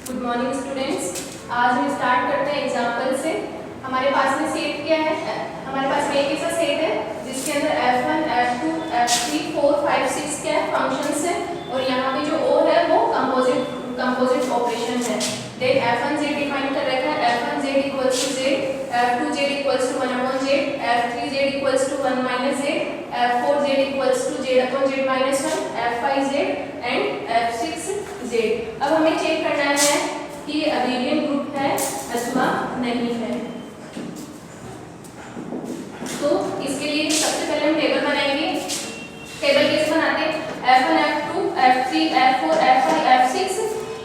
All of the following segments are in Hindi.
Good morning students. आज हम स्टार्ट करते हैं एग्जाम्पल से। हमारे पास में सेट क्या है? हमारे पास में एक ऐसा सेट है जिसके अंदर f1, f2, f3, 4, 5, 6 क्या है? फंक्शंस है और यहाँ पे जो O है वो कंपोजिट ऑपरेशन है। देन f1z डिफाइन कर रखा है, f1z equals to z, f2z equals to 1/z, f3z equals to 1 - z, f4z equals to z upon z - 1, f5z and f6z। अब हमें चेक करना है कि ये अबेलियन ग्रुप है अथवा नहीं है। तो इसके लिए सबसे पहले हम टेबल बनाएंगे। टेबल कैसे बनाते हैं? f1, f2, f3, f4, f5, f6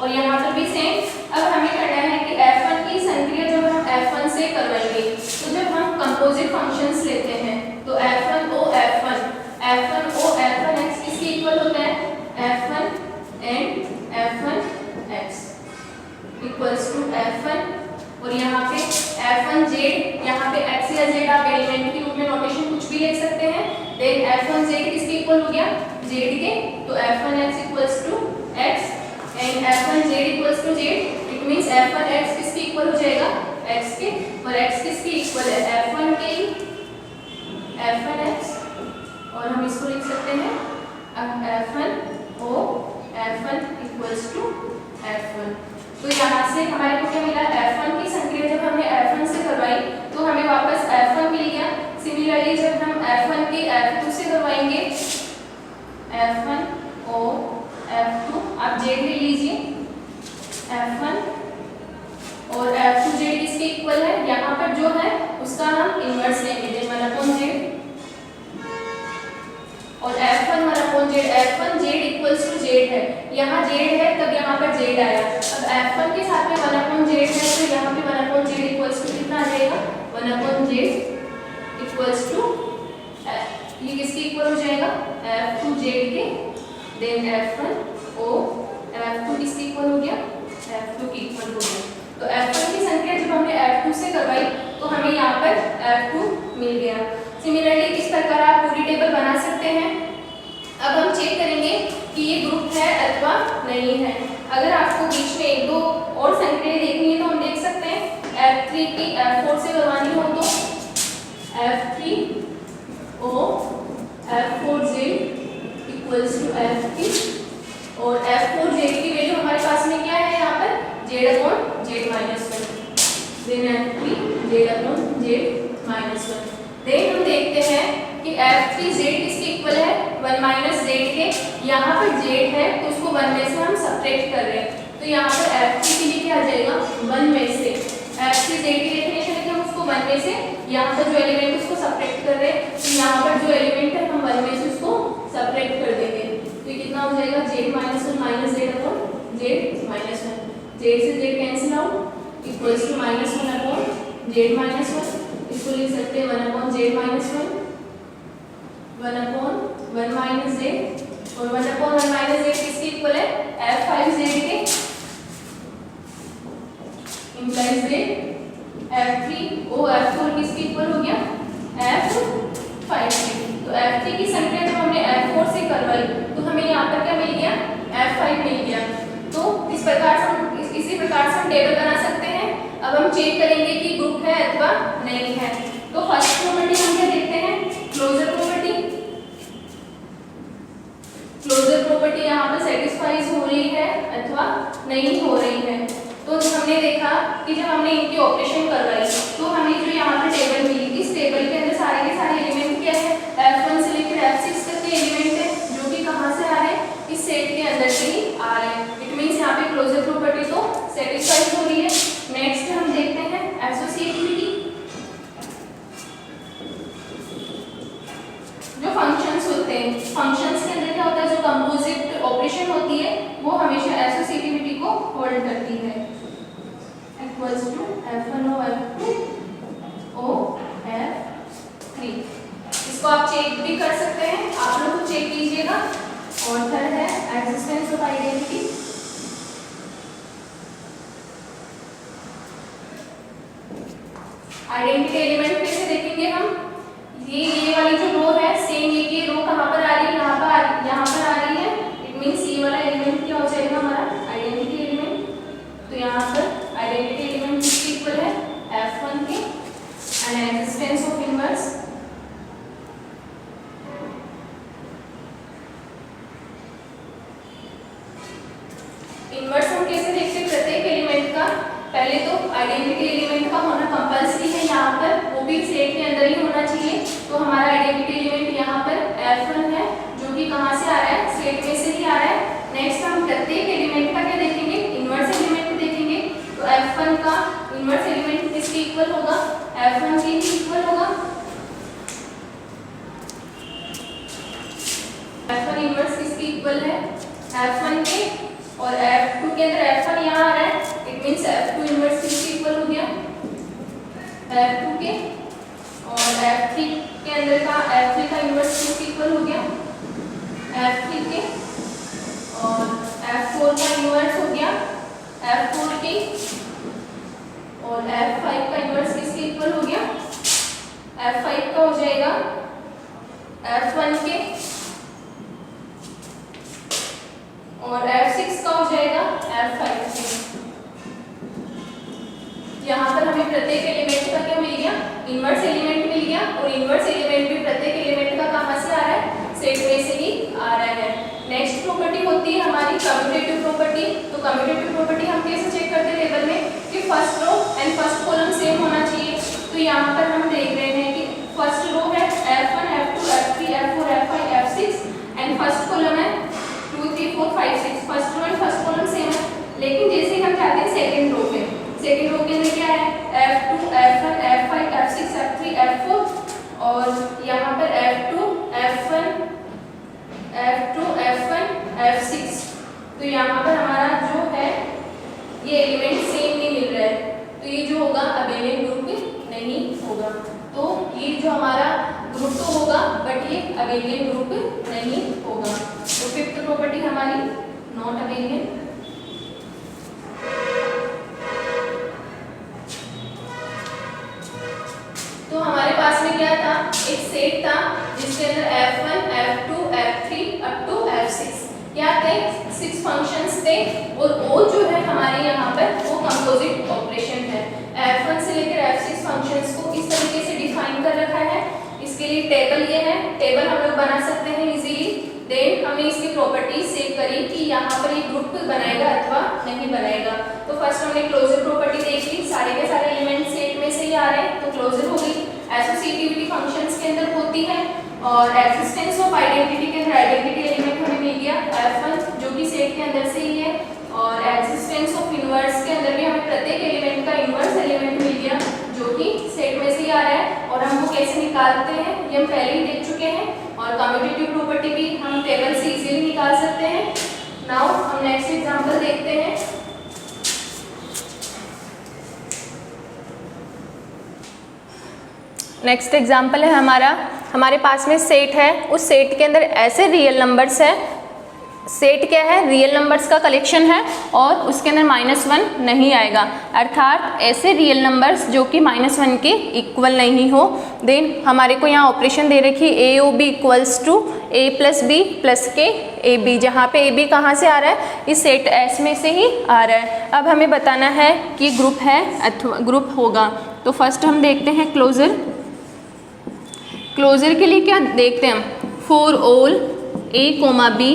और यहाँ पर भी सेम। अब हमें करना है कि f1 की संक्रिया जब हम f1 से करवाएंगे तो जब हम कंपोजिट फंक्शंस लेते हैं तो f1 o f1 x किसके इक्वल होता है? f1 and f1x equals to f1 और यहाँ पे f1z, यहाँ पे x या z आप एलिमेंट के रूप में नोटेशन कुछ भी लिख सकते हैं। देन f1z किसके इक्वल हो गया? z के, तो f1x equals to x and f1z equals to z। It means f1x किसके इक्वल हो जाएगा? x के, और x किसके इक्वल है? f1 के f1x और हम इसको लिख सकते हैं f1 o f1 equals to f1। तो यहाँ से हमारे को क्या मिला? f1 की संक्रिया जब हमने f1 से करवाई तो हमें वापस f1 मिल गया। सिमिलरली जब हम f1 की f2 से करवाएंगे f1 o f2, आप z ले लीजिए f1 और f2z किसके इक्वल है? यहाँ पर जो है उसका हम इनवर्स लेंगे, देन 1/z और f1 1/z, f1z equals to z है। यहाँ z है तब यहाँ पर z आया। अब f1 के साथ में 1/z है तो यहाँ पे 1/z इक्वल्स टू कितना आ जाएगा? 1/z इक्वल्स टू ये किसके इक्वल हो जाएगा? f2z के, देन f1 o f2 किसके इक्वल हो गया? f2 के इक्वल हो गया। तो f1 की संख्या जब हमने f2 से करवाई तो हमें यहाँ पर f2 मिल गया। सिमिलरली इस प्रकार आप पूरी टेबल बना सकते हैं। अब हम चेक करेंगे कि ये ग्रुप है अथवा नहीं है। अगर आपको बीच में एक दो और संख्याएं देखनी है तो हम देख सकते हैं। f3 की f4 से करवानी हो तो f3 o f4z equals to f3 और f4z की वैल्यू हमारे पास में क्या है? यहाँ पर z upon z - 1, then f3 z upon z - 1। Then हम देखते हैं कि f3z किसके इक्वल है? 1 - z के। यहाँ पर z है तो उसको 1 में से हम सब्ट्रैक्ट कर रहे हैं, तो यहाँ पर f3 के लिए क्या आ जाएगा? 1 में से f3z की डेफिनेशन है कि हम उसको 1 में से यहाँ पर जो एलिमेंट उसको सब्ट्रैक्ट कर रहे हैं, तो यहाँ पर जो एलिमेंट है हम 1 में से उसको सब्ट्रैक्ट कर देंगे। तो ये कितना हो जाएगा? z - 1 z upon z - 1, z से z cancel out equals to -1 upon z - 1। इसको लिख सकते हैं 1/z - 1, 1/1 z और 1/1 z किसके इक्वल है? f5z के, implies that f3 o f4 किसके इक्वल हो गया? f5 के। तो f3 की संख्या जब हमने f4 से करवाई तो हमें यहाँ पर क्या मिल गया? f5 मिल गया। तो इस प्रकार से इसी प्रकार से हम टेबल बना सकते हैं। अब हम चेक करेंगे कि ग्रुप है अथवा नहीं है। तो फर्स्ट प्रॉपर्टी हम क्या देखते हैं? Closure property. क्लोजर प्रॉपर्टी यहाँ पर सेटिस्फाइज हो रही है अथवा नहीं हो रही है। तो हमने देखा कि जब हमने इनकी ऑपरेशन करवाई तो हमें जो यहाँ पर टेबल मिली, इस टेबल के अंदर सारे के सारे एलिमेंट क्या है? f1 से लेकर f6 तक के एलिमेंट है जो कि कहाँ से आ रहे हैं? इस सेट के अंदर से ही आ रहे हैं। इट मींस यहाँ पे क्लोजर प्रॉपर्टी तो सेटिस्फाइज हो रही है। नेक्स्ट हम देखते हैं एसोसिएटिविटी। जो फंक्शंस होते हैं, फंक्शंस के अंदर क्या होता है? जो कंपोजिट ऑपरेशन होती है वो हमेशा एसोसिएटिविटी को होल्ड करती है। Equals to f1 o f2 o f3। इसको आप चेक भी कर सकते हैं, आप लोग को चेक कीजिएगा। और थर्ड है existence of identity. Identity element कैसे देखेंगे हम? ये वाली जो रो है सेम ये रो कहाँ पर आ रही है? यहाँ पर आ रही है। इट मींस ये वाला एलिमेंट क्या हो जाएगा? हमारा आइडेंटिटी एलिमेंट। तो इन्वर्स हम कैसे देखते हैं, प्रत्येक एलिमेंट का पहले तो आइडेंटिटी एलिमेंट का होना कंपल्सरी है यहाँ पर, वो भी सेट के अंदर ही होना चाहिए। तो हमारा आइडेंटिटी एलिमेंट यहाँ पर F1 है, जो कि कहाँ से आ रहा है, सेट में से ही आ रहा है। नेक्स्ट हम प्रत्येक एलिमेंट का क्या देखेंगे, इन्वर्स एलिमेंट देखेंगे। तो F1 का इन्वर्स एलिमेंट किसके इक्वल होगा, F1 के ही इक्वल होगा। F1 इन्वर्स किसके इक्वल है, F1 के, और F2 के अंदर F1 यहाँ आ रहा है, इट मींस F2 इन्वर्स किसके इक्वल हो गया, F2 के, और F3 के अंदर का F3 का इन्वर्स किसके इक्वल हो गया, F3 के, और F4 का इन्वर्स हो गया F4 के, और F5 का इन्वर्स किसके इक्वल हो गया, F5 का हो जाएगा F1 के, और F6 का हो जाएगा F5 के। यहाँ पर हमें प्रत्येक एलिमेंट का क्या मिल गया, इन्वर्स एलिमेंट मिल गया, और इन्वर्स एलिमेंट भी प्रत्येक एलिमेंट का कहाँ से आ रहा है, सेट में से ही आ रहा है। नेक्स्ट प्रॉपर्टी होती है हमारी कम्यूटेटिव प्रॉपर्टी। तो कम्यूटेटिव प्रॉपर्टी हम कैसे चेक करते हैं टेबल में, कि first row and first column same होना चाहिए। तो यहाँ पर हम देख रहे हैं कि फर्स्ट रो है F1 F2 F3 F4 F5 F6 and first column है 2 3 4 5 6, first row and first column same है। लेकिन जैसे ही हम जाते हैं सेकंड रो पे, सेकंड रो के अंदर क्या है, F2 F1 F5 F6 F3 F4, और यहाँ पर F2 F1 F6। तो यहाँ पर हमारा जो है ये एलिमेंट सेम नहीं मिल रहा है, तो ये जो होगा अबेलियन ग्रुप नहीं होगा। तो ये जो हमारा ग्रुप तो होगा बट ये अबेलियन ग्रुप नहीं होगा। तो फिफ्थ प्रॉपर्टी हमारी नॉट अबेलियन। तो हमारे पास में क्या था, एक सेट था जिसके अंदर F1 F2 F3 up to F6 क्या थे, 6 फंक्शंस थे, और वो जो है हमारे यहाँ पर वो कंपोजिट ऑपरेशन है। F1 से लेकर F6 फंक्शंस को इस तरीके से डिफाइन कर रखा है। इसके लिए टेबल ये है, टेबल हम लोग बना सकते हैं इजीली। देन हमने इसकी प्रॉपर्टीज चेक करी कि यहाँ पर ये ग्रुप बनाएगा अथवा नहीं बनाएगा। तो फर्स्ट हमने क्लोजर प्रॉपर्टी देखी, सारे के सारे एलिमेंट सेट में से ही आ रहे हैं तो क्लोजर हो गई। एसोसिएटिविटी फंक्शंस के अंदर होती है, और एक्सिस्टेंस ऑफ आइडेंटिटी के अंदर आइडेंटिटी एलिमेंट हमें मिल गया F1 जो कि सेट के अंदर से ही है, और एक्सिस्टेंस ऑफ इन्वर्स के अंदर भी हमें प्रत्येक एलिमेंट का इन्वर्स एलिमेंट मिल गया जो कि सेट में से ही आ रहा है। और हम वो कैसे निकालते हैं ये हम पहले ही देख चुके हैं, और कम्यूटेटिव प्रॉपर्टी भी हम टेबल से इजीली निकाल सकते हैं। नाउ हम नेक्स्ट एग्जांपल देखते हैं। नेक्स्ट एग्जाम्पल है हमारे पास में सेट है, उस सेट के अंदर ऐसे रियल नंबर्स है, सेट क्या है, रियल नंबर्स का कलेक्शन है, और उसके अंदर -1 नहीं आएगा, अर्थात ऐसे रियल नंबर्स जो कि -1 के इक्वल नहीं हो। देन हमारे को यहाँ ऑपरेशन दे रखी AOB equals to A + B + K AB, जहाँ पे AB कहाँ से आ रहा है, इस सेट S में से ही आ रहा है। अब हमें बताना है कि ग्रुप है अथवा ग्रुप होगा। तो फर्स्ट हम देखते हैं क्लोजर। क्लोजर के लिए क्या देखते हैं हम, for all A, B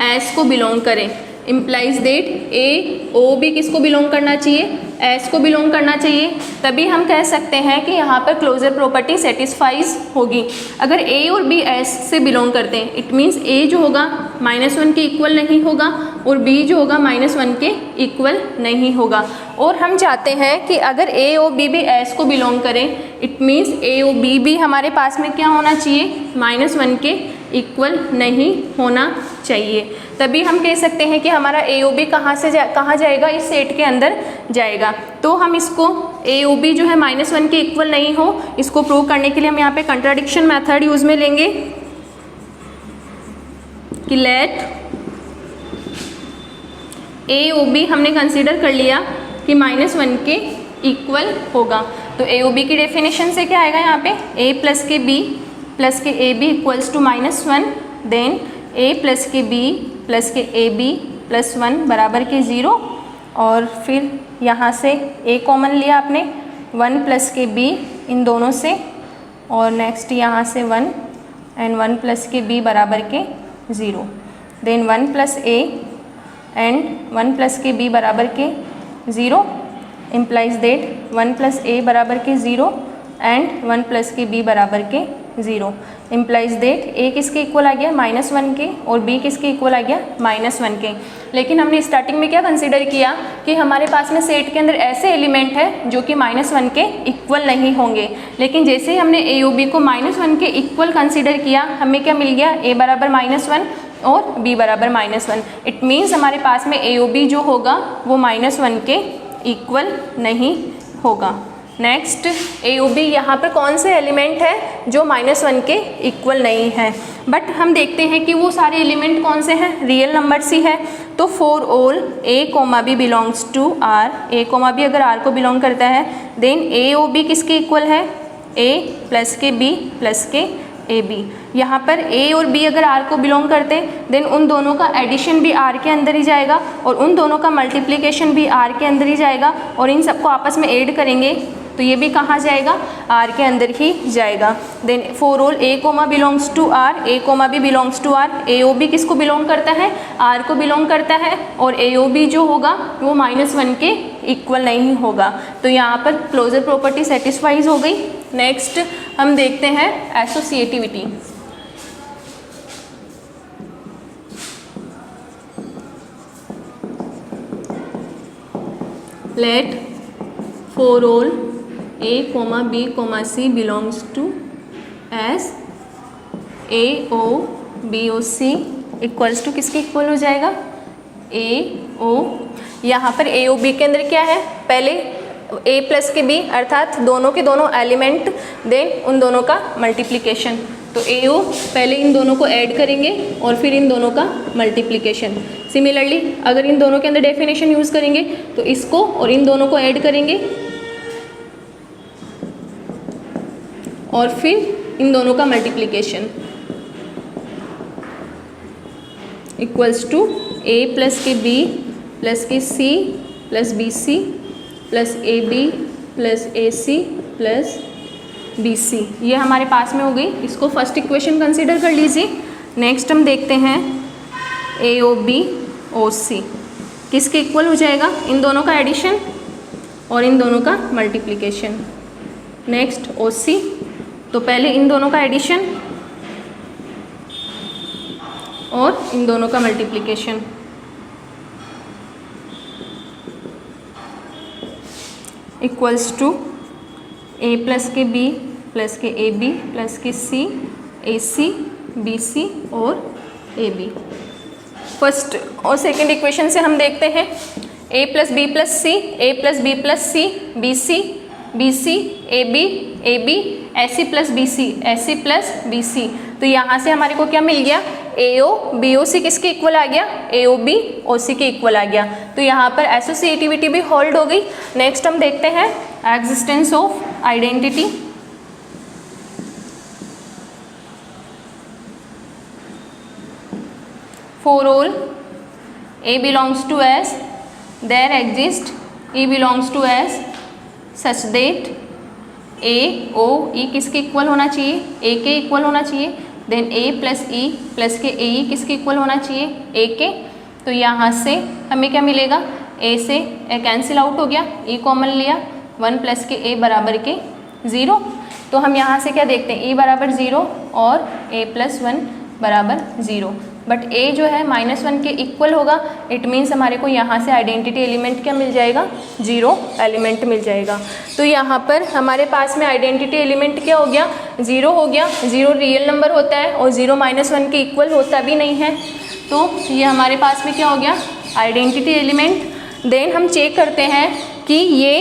S को बिलोंग करें, इम्प्लाइज डेट AOB किसको बिलोंग करना चाहिए, एस को बिलोंग करना चाहिए, तभी हम कह सकते हैं कि यहाँ पर क्लोजर प्रॉपर्टी सेटिस्फाइज होगी। अगर A और B एस से बिलोंग करते हैं, इट मीन्स A जो होगा -1 के इक्वल नहीं होगा, और B जो होगा -1 के इक्वल नहीं होगा। और हम चाहते हैं कि अगर A और B भी एस को बिलोंग करें, इट मीन्स A और B भी हमारे पास में क्या होना चाहिए, -1 के इक्वल नहीं होना चाहिए, तभी हम कह सकते हैं कि हमारा AOB कहाँ जाएगा, इस सेट के अंदर जाएगा। तो हम इसको AOB जो है -1 के इक्वल नहीं हो, इसको प्रूव करने के लिए हम यहाँ पे कंट्राडिक्शन मेथड यूज़ में लेंगे कि लेट AOB हमने कंसीडर कर लिया कि -1 के इक्वल होगा। तो AOB की डेफिनेशन से क्या आएगा यहाँ पे, A + के B + के AB equals to -1, then A + के B + के AB + 1 बराबर के 0, और फिर यहाँ से A कॉमन लिया आपने, 1 + के B इन दोनों से, और नेक्स्ट यहाँ से 1 एंड 1 + के B बराबर के 0, देन 1 + A एंड 1 प्लस के बी बराबर के 0 इम्प्लाइज दैट 1 प्लस ए बराबर के 0 एंड 1 प्लस के बी बराबर के 0 इम्प्लाइज दैट ए किसके इक्वल आ गया -1 के और बी किसके इक्वल आ गया -1 के। लेकिन हमने स्टार्टिंग में क्या कंसीडर किया कि हमारे पास में सेट के अंदर ऐसे एलिमेंट है जो कि -1 के इक्वल नहीं होंगे। लेकिन जैसे ही हमने ए और बी को -1 के इक्वल कंसीडर किया, हमें क्या मिल गया, ए बराबर -1 और बी बराबर -1। इट मीन्स हमारे पास में ए और बी जो होगा वो -1 के इक्वल नहीं होगा। नेक्स्ट ए ओ बी, यहाँ पर कौन से एलिमेंट है जो -1 के इक्वल नहीं है, बट हम देखते हैं कि वो सारे एलिमेंट कौन से हैं, रियल नंबर्स ही है। तो for all A comma B belongs to R, A comma B अगर आर को बिलोंग करता है, देन ए ओ बी किसके इक्वल है, ए प्लस के बी प्लस के ए बी। यहाँ पर ए और बी अगर आर को बिलोंग करते हैं, देन उन दोनों का एडिशन भी आर के अंदर ही जाएगा और उन दोनों का मल्टीप्लिकेशन भी आर के अंदर ही जाएगा, और इन सबको आपस में ऐड करेंगे तो ये भी कहाँ जाएगा, आर के अंदर ही जाएगा। Then for all A comma belongs to R, A comma B belongs to R, A O B किसको बिलोंग करता है, आर को बिलोंग करता है, और ए ओ बी जो होगा वो -1 के इक्वल नहीं होगा। तो यहाँ पर क्लोजर प्रॉपर्टी सेटिस्फाइज हो गई। नेक्स्ट हम देखते हैं associativity. Let for all A comma B comma C belongs to S, A O B O C equals to किसके इक्वल हो जाएगा, ए ओ। यहाँ पर ए ओ बी के अंदर क्या है, पहले ए प्लस के बी अर्थात दोनों के दोनों एलिमेंट, देन उन दोनों का मल्टीप्लिकेशन। तो ए ओ पहले इन दोनों को ऐड करेंगे और फिर इन दोनों का मल्टीप्लिकेशन। सिमिलरली अगर इन दोनों के अंदर डेफिनेशन यूज़ करेंगे तो इसको और इन दोनों को ऐड करेंगे और फिर इन दोनों का multiplication equals to A plus के बी प्लस के C plus B C plus A B plus A C plus B C. ये हमारे पास में हो गई, इसको फर्स्ट इक्वेशन कंसीडर कर लीजिए। नेक्स्ट हम देखते हैं ए ओ बी ओ सी किसके इक्वल हो जाएगा, इन दोनों का एडिशन और इन दोनों का मल्टीप्लिकेशन। नेक्स्ट ओ सी, तो पहले इन दोनों का एडिशन और इन दोनों का multiplication equals to A plus के बी प्लस के ए बी प्लस के सी ए सी बी सी और ए बी। फर्स्ट और सेकेंड इक्वेशन से हम देखते हैं A plus B plus C, A plus B plus C, B C B C, A B AC plus B C, AC plus B सी। तो यहाँ से हमारे को क्या मिल गया, ए ओ बी ओ सी किसके इक्वल आ गया, ए ओ बी ओ सी के इक्वल आ गया। तो यहाँ पर एसोसिएटिविटी भी होल्ड हो गई। नेक्स्ट हम देखते हैं existence of identity. For all A belongs to S, there exist E belongs to S such that A O E किसके इक्वल होना चाहिए, ए के इक्वल होना चाहिए। Then A plus E plus के ए ई किसके इक्वल होना चाहिए, ए के। तो यहाँ से हमें क्या मिलेगा, ए से ए कैंसिल आउट हो गया, ई कॉमन लिया, 1 प्लस के ए बराबर के 0। तो हम यहाँ से क्या देखते हैं, ई बराबर 0 और ए प्लस 1 बराबर 0। बट ए जो है -1 के इक्वल होगा, इट मीन्स हमारे को यहाँ से आइडेंटिटी एलिमेंट क्या मिल जाएगा, 0 एलिमेंट मिल जाएगा। तो यहाँ पर हमारे पास में आइडेंटिटी एलिमेंट क्या हो गया, 0 हो गया। 0 रियल नंबर होता है और 0 -1 के इक्वल होता भी नहीं है। तो ये हमारे पास में क्या हो गया, आइडेंटिटी एलिमेंट। देन हम चेक करते हैं कि ये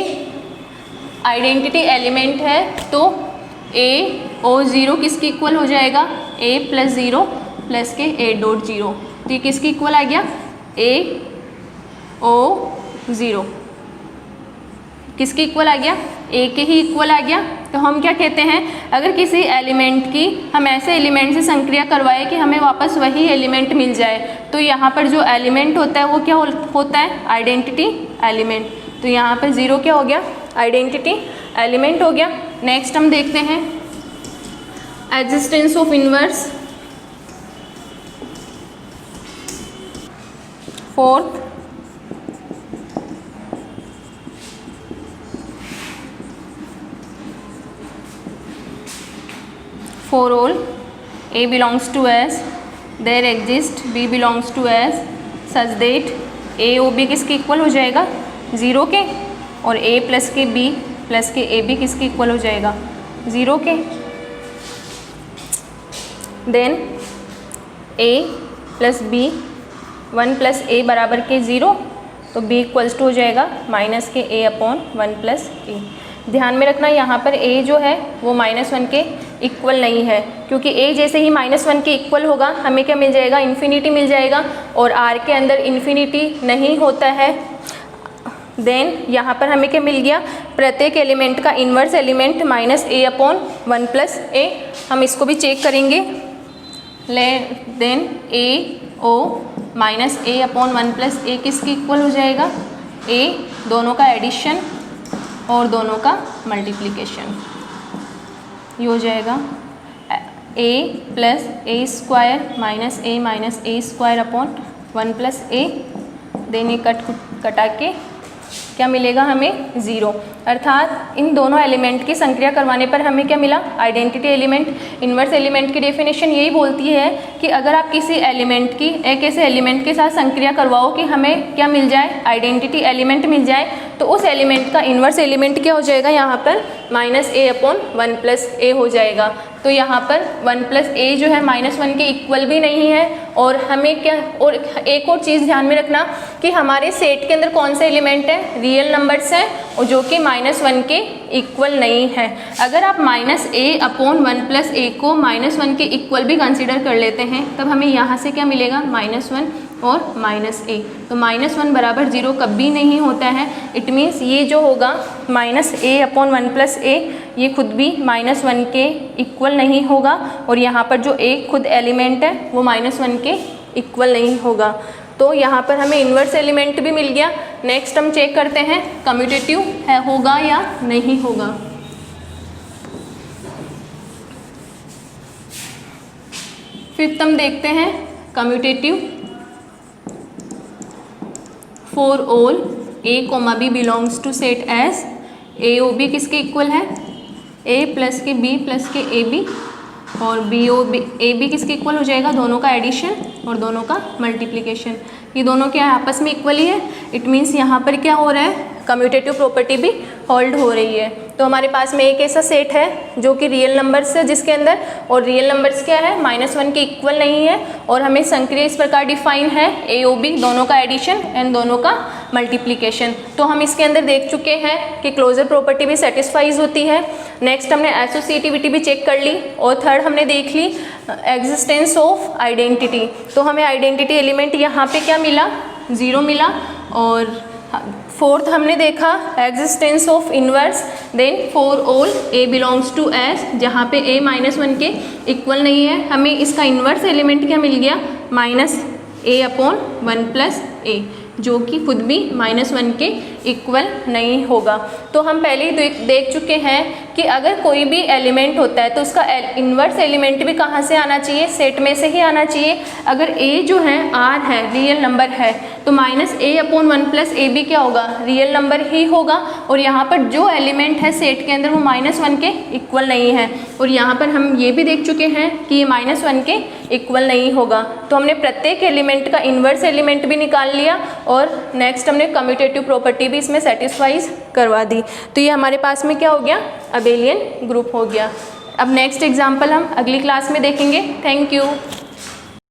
आइडेंटिटी एलिमेंट है, तो ए ओ 0 किसके इक्वल हो जाएगा, ए प्लस 0 प्लस के ए डॉट 0। तो ये किसके इक्वल आ गया, ए ओ 0 किसके इक्वल आ गया, ए के ही इक्वल आ गया। तो हम क्या कहते हैं, अगर किसी एलिमेंट की हम ऐसे एलिमेंट से संक्रिया करवाए कि हमें वापस वही एलिमेंट मिल जाए, तो यहाँ पर जो एलिमेंट होता है वो क्या होता है, आइडेंटिटी एलिमेंट। तो यहाँ पर 0 क्या हो गया, आइडेंटिटी एलिमेंट हो गया। नेक्स्ट हम देखते हैं existence of inverse. Fourth, for all A belongs to S, there exist B belongs to S such that A O B किसके इक्वल हो जाएगा 0 के, और A प्लस के B प्लस के A B किसके इक्वल हो जाएगा 0 के। Then A plus B 1 plus A बराबर के 0, तो B इक्वल्स टू हो जाएगा माइनस के A अपॉन 1 प्लस A। ध्यान में रखना यहाँ पर A जो है वो -1 के इक्वल नहीं है, क्योंकि A जैसे ही -1 के इक्वल होगा हमें क्या मिल जाएगा, इन्फिनिटी मिल जाएगा, और R के अंदर इन्फिनिटी नहीं होता है। देन यहाँ पर हमें क्या मिल गया, प्रत्येक एलिमेंट का inverse element -A upon 1 plus A। हम इसको भी चेक करेंगे। Then A O -A upon 1 plus A किसके इक्वल हो जाएगा, A दोनों का एडिशन और दोनों का मल्टीप्लिकेशन, ये हो जाएगा A plus A square minus A square upon 1 plus A। Then ये कटा के क्या मिलेगा हमें 0, अर्थात इन दोनों एलिमेंट की संक्रिया करवाने पर हमें क्या मिला, आइडेंटिटी एलिमेंट। इन्वर्स एलिमेंट की डेफिनेशन यही बोलती है कि अगर आप किसी एलिमेंट की एक ऐसे एलिमेंट के साथ संक्रिया करवाओ कि हमें क्या मिल जाए, आइडेंटिटी एलिमेंट मिल जाए, तो उस एलिमेंट का इन्वर्स एलिमेंट क्या हो जाएगा, यहाँ पर -A अपॉन 1 प्लस A हो जाएगा। तो यहाँ पर 1 प्लस A जो है -1 के इक्वल भी नहीं है, और हमें क्या, और एक और चीज़ ध्यान में रखना कि हमारे सेट के अंदर कौन से एलिमेंट हैं, रियल नंबर्स हैं, और जो कि -1 के इक्वल नहीं है। अगर आप -A अपॉन 1 प्लस A को -1 के इक्वल भी कंसिडर कर लेते हैं, तब हमें यहाँ से क्या मिलेगा, -1 और -A। तो -1 बराबर 0 कभी नहीं होता है। इट मीन्स ये जो होगा -A अपॉन 1 प्लस A, ये खुद भी -1 के इक्वल नहीं होगा, और यहाँ पर जो A खुद एलिमेंट है वो -1 के इक्वल नहीं होगा। तो यहाँ पर हमें इन्वर्स एलिमेंट भी मिल गया। नेक्स्ट हम चेक करते हैं कम्यूटेटिव है होगा या नहीं होगा। फिफ्थ हम देखते हैं commutative. For all A, B belongs to set S, A O B किसके इक्वल है, A प्लस के B प्लस के A B, और A B किसके इक्वल हो जाएगा, दोनों का एडिशन और दोनों का मल्टीप्लिकेशन। ये दोनों क्या है, आपस में इक्वल ही है। इट मीन्स यहाँ पर क्या हो रहा है, कम्यूटेटिव प्रॉपर्टी भी होल्ड हो रही है। तो हमारे पास में एक ऐसा सेट है जो कि रियल नंबर्स है जिसके अंदर, और रियल नंबर्स क्या है, -1 के इक्वल नहीं है, और हमें संक्रिया इस प्रकार डिफाइन है, A O B दोनों का एडिशन एंड दोनों का मल्टीप्लिकेशन। तो हम इसके अंदर देख चुके हैं कि क्लोजर प्रॉपर्टी भी सेटिस्फाइज होती है। नेक्स्ट हमने एसोसिएटिविटी भी चेक कर ली, और थर्ड हमने देख ली एग्जिस्टेंस ऑफ आइडेंटिटी। तो हमें आइडेंटिटी एलिमेंट यहाँ पे क्या मिला, 0 मिला। और फोर्थ हमने देखा existence of inverse. Then for all A belongs to S, जहाँ पे A -1 के इक्वल नहीं है, हमें इसका इन्वर्स एलिमेंट क्या मिल गया, -A अपॉन 1 प्लस A, जो कि खुद भी -1 के इक्वल नहीं होगा। तो हम पहले ही देख चुके हैं कि अगर कोई भी एलिमेंट होता है तो उसका इन्वर्स एलिमेंट भी कहाँ से आना चाहिए, सेट में से ही आना चाहिए। अगर A जो है R है, रियल नंबर है, तो -A अपॉन 1 प्लस A भी क्या होगा, रियल नंबर ही होगा। और यहाँ पर जो एलिमेंट है सेट के अंदर वो -1 के इक्वल नहीं है, और यहाँ पर हम ये भी देख चुके हैं कि ये -1 के इक्वल नहीं होगा। तो हमने प्रत्येक एलिमेंट का इन्वर्स एलिमेंट भी निकाल लिया, और नेक्स्ट हमने कम्यूटेटिव प्रॉपर्टी भी इसमें सेटिस्फाइज करवा दी। तो ये हमारे पास में क्या हो गया, अबेलियन ग्रुप हो गया। अब नेक्स्ट एग्जाम्पल हम अगली क्लास में देखेंगे। Thank you.